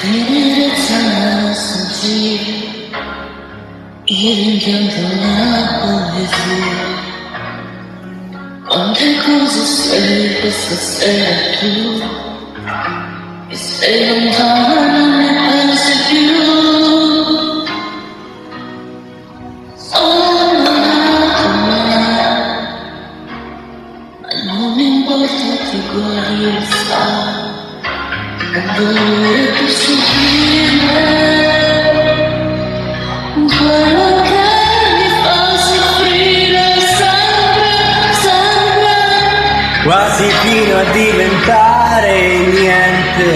Vieni da sentire, incanto la poesia. Quante cose sei questa sera tu, e sei lontana, non ne pensi più. Sono nata male, ma non mi importa ti guarire sta. Non volere più soffrire quello che mi fa soffrire sempre, sempre. Quasi fino a diventare niente,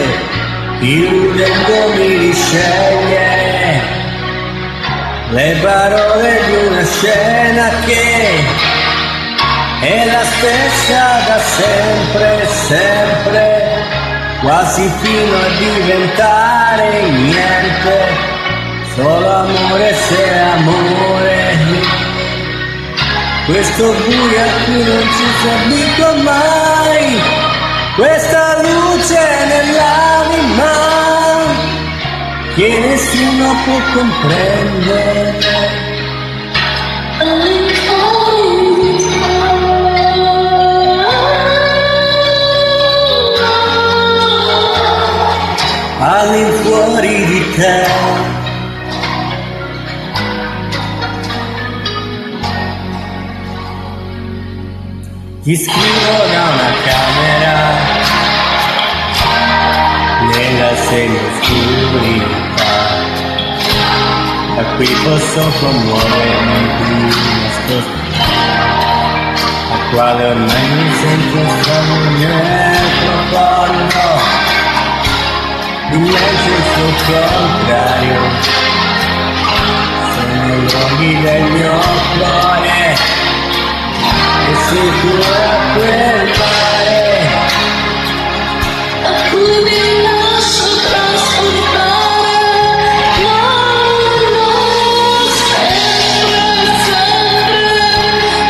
illudendomi di scegliere le parole di una scena che è la stessa da sempre, sempre. Quasi fino a diventare niente, solo amore se è amore. Questo buio a cui non ci si abitua mai, questa luce nell'anima che nessuno può comprendere. All'infuori di te ti scrivo da una camera nella semioscurità, da qui posso commuovermi di nascosto, a quale ormai mi sento strano nel profondo. Invece il suo contrario, sono i luoghi del mio cuore e sicura quel mare a cui mi lascio trasportare, sempre, sempre,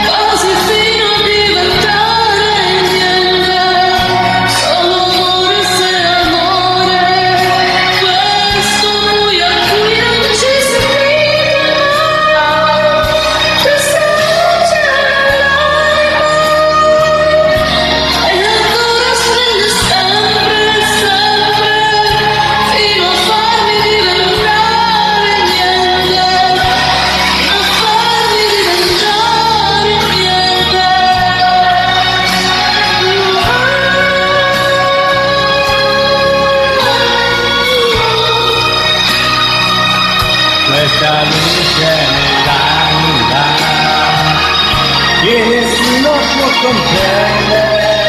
quasi fino a diventare niente, solo amore se amore. Questo buio a cui non ci si arriva, questa luce nell'anima, e ancora spende sempre, sempre, fino a farmi diventare niente, a farmi diventare niente. questa luce nell'anima che nessuno può comprendere.